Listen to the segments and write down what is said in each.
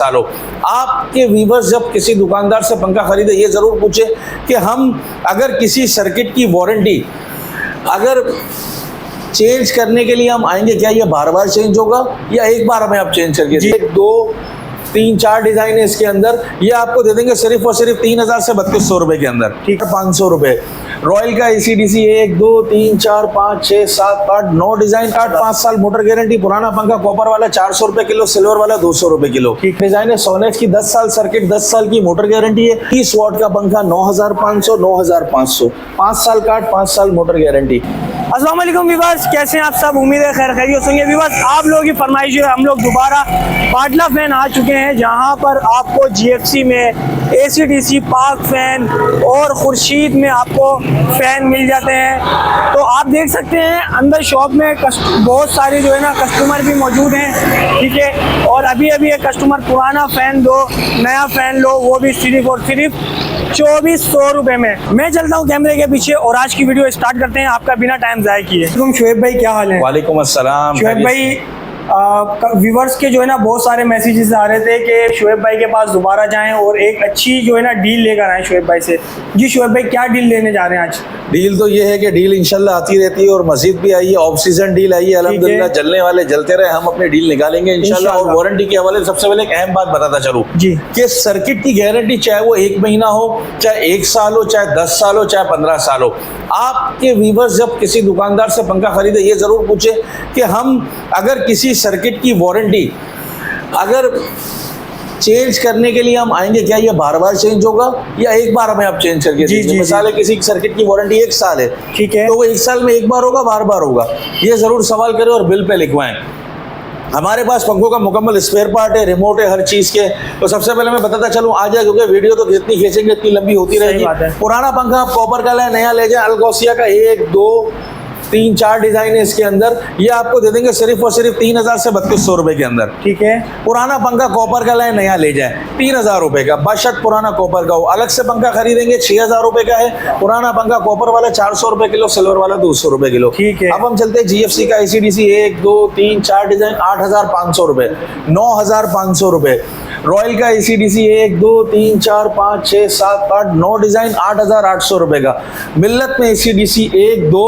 सालों। आपके व्यूवर्स जब किसी दुकानदार से पंखा खरीदे ये जरूर पूछे कि हम अगर किसी सर्किट की वारंटी अगर चेंज करने के लिए हम आएंगे, क्या ये बार बार चेंज होगा या एक बार हमें आप चेंज करके 1, 2, 3, 4 डिजाइन है इसके अंदर, ये आपको दे देंगे सिर्फ और सिर्फ 3000 से 3200 रुपए के अंदर। ठीक है, 500 रुपए। रॉयल का एसीडीसी 1, 2, 3, 4, 5, 6, 7, 8, 9 डिजाइन का 5 साल मोटर गारंटी। पुराना पंखा कॉपर वाला 400 रुपए किलो, सिल्वर वाला 200 रुपए किलो। ठीक डिजाइन है। सोनेक्स की 10 साल सर्किट, 10 साल की मोटर गारंटी है। 30 वाट का पंखा 9500, 9500, 5 साल काट, 5 साल मोटर गारंटी। अस्सलाम वालेकुम व्यूअर्स, कैसे हैं आप सब? उम्मीद है खैर खैरियत होंगे। व्यूअर्स, आप लोगों की फरमाइश है, हम लोग दोबारा पाटला फैन आ चुके हैं, जहां पर आपको जीएफसी में एसीडीसी, पाक फैन और खुर्शीद में आपको फैन मिल जाते हैं। तो आप देख सकते हैं अंदर शॉप में बहुत सारे जो है ना कस्टमर भी मौजूद हैं। ठीक है, और अभी अभी एक कस्टमर पुराना फैन दो, नया फैन लो, वो भी सिर्फ और सिर्फ 2400 रुपए में। मैं चलता हूँ कैमरे के पीछे और आज की वीडियो स्टार्ट करते हैं आपका बिना टाइम ज़ाया किए। तुम शुएब भाई, क्या हाल है? वालेकुम अस्सलाम। शुएब भाई, व्यूवर्स के जो है ना बहुत सारे मैसेजेस आ रहे थे कि शुएब भाई के पास दोबारा जाएं और एक अच्छी जो है ना डील लेकर आए शुएब भाई से। जी शुएब भाई, क्या डील लेने जा रहे हैं आज? डील तो ये है कि डील इंशाल्लाह आती रहती है और मजीद भी आई है। ऑफ सीजन डील आई है, अल्हम्दुलिल्लाह। जलने वाले जलते रहे, हम अपनी डील निकालेंगे इंशाल्लाह। और वारंटी के हवाले सबसे पहले एक अहम बात बताता चलूं जी कि सर्किट की गारंटी चाहे वो 1 महीना हो, चाहे 1 साल हो, चाहे 10 साल हो, चाहे 15 साल हो। आपके व्यूवर्स जब किसी दुकानदार से पंखा खरीदे ये जरूर पूछे कि हम अगर किसी सर्किट की वारंटी अगर चेंज करने के लिए हम आएंगे, क्या ये बार बार चेंज होगा या एक बार हमें आप चेंज करके देंगे? मिसाल है किसी सर्किट की वारंटी 1 साल है, ठीक है, तो वो 1 साल में एक बार होगा, बार बार होगा? ये जरूर सवाल करें और बिल पे लिखवाएं। हमारे पास पंखों का मुकम्मल स्पेयर पार्ट है, रिमोट है, हर चीज़ के। तो सबसे पहले मैं बताता चलूँ आ जाए, क्योंकि वीडियो तो जितनी खींचेंगे इतनी लंबी होती रहेगी। पुराना पंखा आप कॉपर का लाए, नया ले जाए, अलगोसिया का 1, 2, 3, 4 डिजाइन है इसके अंदर, ये आपको दे देंगे सिर्फ और सिर्फ 3000 से 3200 रुपए के अंदर। ठीक है, पुराना पंखा कॉपर का लाए, नया ले जाए, 3000 रुपए का, बशर्त पुराना कॉपर का हो। अलग से पंखा खरीदेंगे 6000 रुपए का है। पुराना पंखा कॉपर वाला 400 रुपए किलो, सिल्वर वाला 200 रुपए किलो। ठीक है, अब हम चलते हैं जीएफसी का एसीडीसी 1, 2, 3, 4 डिजाइन 8500 रुपए, 9500 रुपए। रॉयल का एसीडीसी 1, 2, 3, 4, 5, 6, 7, 8, 9 डिजाइन 8800 रुपए का। मिल्लत में एसीडीसी 1, 2,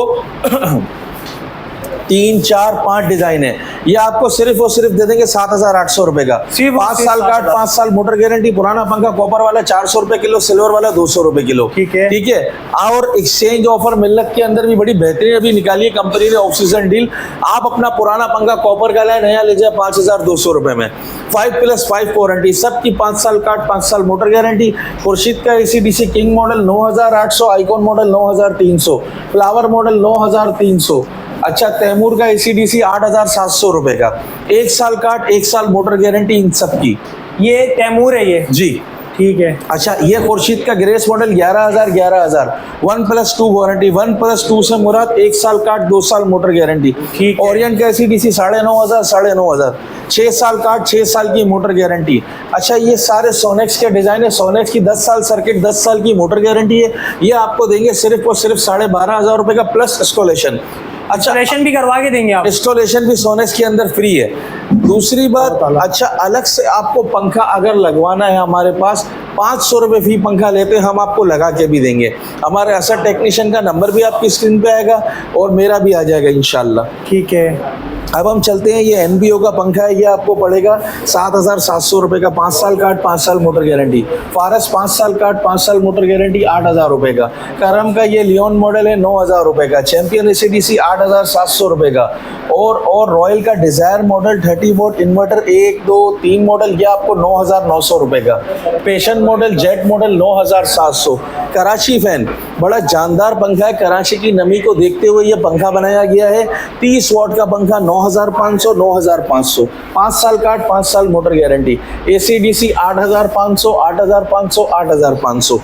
3, 4, 5 डिजाइन है, ये आपको सिर्फ और सिर्फ दे देंगे 7800 रुपए का। 5 साल काट, 5 साल मोटर गारंटी। पुराना पंखा कॉपर वाला 400 रुपए किलो, सिल्वर वाला 200 रुपए किलो। ठीक है, ठीक है। और एक्सचेंज ऑफर मिल्लत के अंदर भी बड़ी बेहतरीन अभी निकाली है कंपनी ने, ऑफ सीजन डील। आप अपना पुराना पंखा कॉपर का लाए, नया ले जाए 5200 रुपए में, 5+5 वारंटी, सबकी 5 साल काट, 5 साल मोटर गारंटी। खुर्शीद का AC DC king model 9800, icon model 9300, flower model 9300। अच्छा, तैमूर का एसीडीसी 8700 रुपए का, 1 साल काट, 1 साल मोटर गारंटी इन सब की। ये तैमूर है ये? जी, ठीक है। अच्छा, ये खुर्शीद का ग्रेस मॉडल 11000, 1+2 वारंटी। 1+2 से मुराद 1 साल काट, 2 साल मोटर गारंटी। ठीक। ओरिएंट का एसीडीसी 9500, 6 साल काट, 6 साल की मोटर गारंटी। अच्छा, ये सारे सोनेक्स के डिजाइन है। सोनेक्स की 10 साल सर्किट, 10 साल की मोटर गारंटी है। ये आपको देंगे सिर्फ और सिर्फ 12500 रुपए का, प्लस इंस्टॉलेशन। अच्छा, इंस्टॉलेशन भी करवा के देंगे आप? इंस्टॉलेशन भी सोनेक्स के अंदर फ्री है। दूसरी बात, अच्छा, अलग से आपको पंखा अगर लगवाना है हमारे पास 500 रुपये फी पंखा लेते हैं, हम आपको लगा के भी देंगे। हमारे असर टेक्नीशियन का नंबर भी आपकी स्क्रीन पे आएगा और मेरा भी आ जाएगा इंशाल्लाह। ठीक है, अब हम चलते हैं। ये एनबीओ का पंखा है, ये आपको पड़ेगा 7700 रुपये का, 5 साल काट, 5 साल मोटर गारंटी। फारस 5 साल काट, 5 साल मोटर गारंटी 8000 रुपये का। करम का ये लियोन मॉडल है 9000 रुपये का। चैंपियन एसीडीसी 8700 रुपये का। और रॉयल का desire model 30 volt inverter 1, 2, 3 model, ये आपको 9900 रुपये का। Passion model, jet model 9700। Karachi fan बड़ा जानदार पंखा है, कराची की नमी को देखते हुए ये पंखा बनाया गया है। 30 वाट का पंखा 9500, 9500, 5 साल काट, 5 साल मोटर गारंटी। एसीडीसी 8500, 8500, 8500।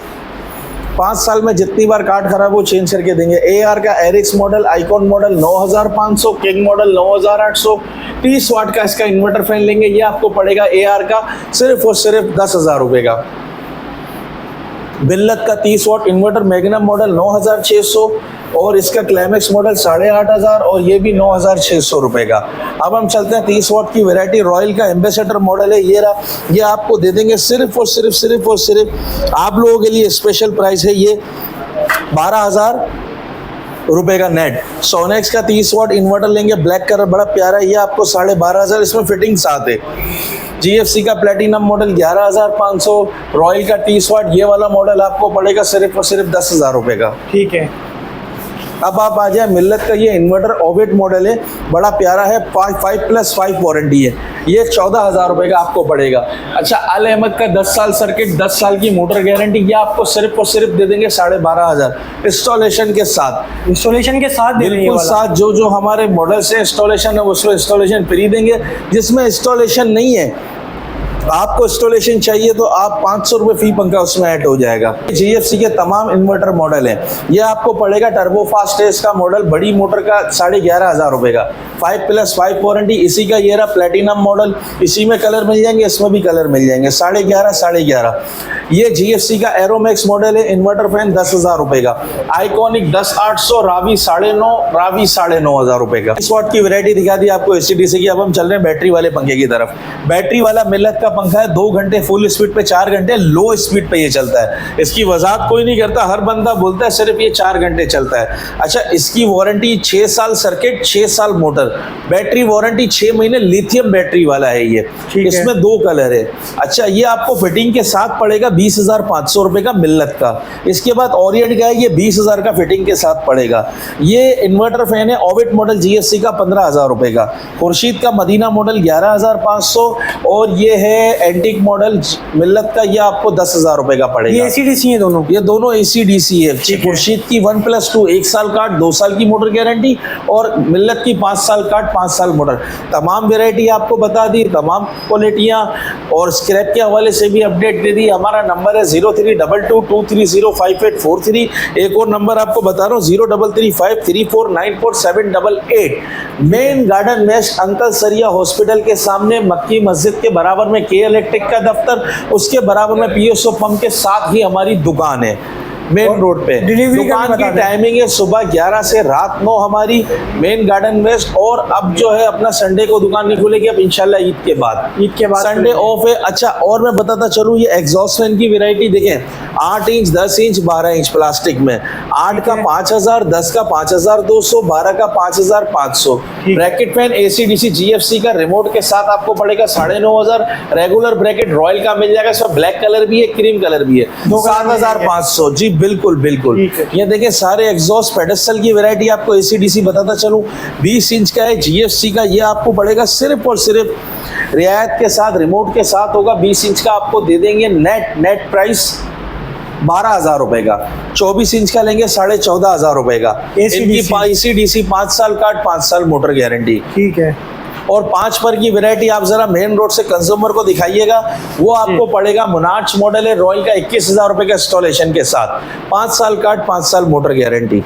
5 साल में जितनी बार कार्ड खराब हो चेंज करके देंगे। एआर का एरिक्स model, icon model 9500, king model 9800। 30 watt का इसका इन्वर्टर फैन लेंगे, ये आपको पड़ेगा एआर का सिर्फ और सिर्फ 10000 रुपये का। बिल्लत का 30 वाट इन्वर्टर मैग्नम मॉडल 9600 और इसका क्लाइमेक्स मॉडल 8500 और ये भी 9600 रुपए का। अब हम चलते हैं 30 वाट की वैरायटी रॉयल का एम्बेसडर मॉडल है, ये रहा। ये आपको दे देंगे सिर्फ और सिर्फ आप लोगों के लिए स्पेशल प्राइस है, ये 12,000 रुपए का नेट। सोनेक्स का 30 वाट इन्वर्टर लेंगे, ब्लैक कलर बड़ा प्यारा है, ये आपको 12,500, इसमें फिटिंग साथ है। GFC का प्लेटिनम मॉडल 11,500, रॉयल का 30 वाट ये वाला मॉडल आपको पड़ेगा सिर्फ और सिर्फ 10,000 रुपए का। ठीक है। अब आप आ जाए मिल्लत का ये इन्वर्टर ओवेट मॉडल है, बड़ा प्यारा है, 5+5 वारंटी है, ये 14,000 रुपए का आपको पड़ेगा। अच्छा, अल अहमद का 10 साल सर्किट 10 साल की मोटर गारंटी, ये आपको सिर्फ और सिर्फ दे देंगे 12,500 इंस्टॉलेशन के साथ। इंस्टॉलेशन के साथ दे देंगे बिल्कुल साथ, जो हमारे मॉडल से इंस्टॉलेशन है उसमें इंस्टॉलेशन फ्री देंगे। जिसमें इंस्टॉलेशन नहीं है, आपको इंस्टॉलेशन चाहिए तो आप 500 रुपये फी पंखा उसमें ऐड हो जाएगा। GFC के तमाम इन्वर्टर मॉडल हैं, ये आपको पड़ेगा टर्बो फास्ट है इसका मॉडल, बड़ी मोटर का 11,500 रुपए का, 5+5 वारंटी। इसी का ये रहा प्लेटिनम मॉडल, इसी में कलर मिल जाएंगे, इसमें भी कलर मिल जाएंगे, 11,500। ये GFC का एरोमैक्स मॉडल है, इन्वर्टर फैन 10,000 रुपए का। आइकॉनिक 10,800, रावी 9,500 रुपए का। 20 वाट की वैरायटी दिखा दी आपको AC/DC की। अब हम चल रहे हैं बैटरी वाले पंखे की तरफ। बैटरी वाला मिल्लत का पंखा है, 2 घंटे फुल स्पीड पे, 4 घंटे लो स्पीड पे ये चलता है। इसकी वजाहत कोई नहीं करता, हर बंदा बोलता है सिर्फ ये 4 घंटे चलता है। अच्छा, इसकी वारंटी 6 साल सर्किट, 6 साल मोटर, बैटरी वारंटी 6 महीने, लिथियम बैटरी वाला है ये। इसमें 2 कलर है। अच्छा, ये आपको फिटिंग के साथ पड़ेगा 20,500 रुपए का मिल्लत का। इसके बाद ओरिएंट का है, ये 20,000 का फिटिंग के साथ पड़ेगा। ये इन्वर्टर फैन है ओविट मॉडल GFC का 15,000 रुपए का। खुर्शीद का मदीना मॉडल 11,500 और ये है एंटीक मॉडल मिल्लत का, ये आपको 10,000 रुपए का पड़ेगा। ये AC/DC है दोनों? ये दोनों AC/DC है। खुर्शीद की 1+2 1 साल काट 2 साल की मोटर गारंटी और मिल्लत की 5 साल काट 5 साल मोटर। तमाम वेराइटी आपको बता दी, तमाम क्वालिटियाँ और स्क्रैप के हवाले से भी अपडेट दे दी। हमारा नंबर है 0322230543। एक और नंबर आपको बता रहा हूँ 033534947888। मेन गार्डन वेस्ट अंकल सरिया हॉस्पिटल के सामने, मक्की मस्जिद के बराबर में के इलेक्ट्रिक का दफ्तर, उसके बराबर में PSO पंप के साथ ही हमारी दुकान है मेन रोड पे। डिलीवरी दुकान की टाइमिंग है सुबह 11 से रात 9 हमारी, मेन गार्डन वेस्ट। और अब जो है अपना संडे को दुकान नहीं खुलेगी, अब इंशाल्लाह ईद के बाद संडे ऑफ है। अच्छा, और मैं बताता चलूँ, ये एग्जॉस्ट फैन की वैरायटी देखें, 8 इंच 10 इंच 12 इंच प्लास्टिक में, 8 का 5,000, 10 का 5,200, 12 का 5,500। ब्रैकेट फैन AC/DC GFC का रिमोट के साथ आपको पड़ेगा 9,500। रेगुलर ब्रैकेट रॉयल का मिल जाएगा, इसमें ब्लैक कलर भी है, क्रीम कलर भी है, 7,500। जी बिल्कुल बिल्कुल। ये देखिए सारे एग्जॉस्ट पेडेस्टल की वैरायटी आपको AC/DC बताता चलूं, 20 इंच का है GFC का, ये आपको पड़ेगा सिर्फ और सिर्फ रियायत के साथ, रिमोट के साथ होगा। 20 इंच का आपको दे देंगे नेट प्राइस 12,000 रुपए का। 24 इंच का लेंगे 14,500 रुपए का। इनकी AC/DC 5 साल काट 5 साल मोटर गारंटी। ठीक है। और 5 पर की वैरायटी आप जरा मेन रोड से कंज्यूमर को दिखाइएगा, वो आपको पड़ेगा मोनार्च मॉडल है, रॉयल का 21,000 रुपए का इंस्टॉलेशन के साथ, 5 साल काट 5 साल मोटर गारंटी।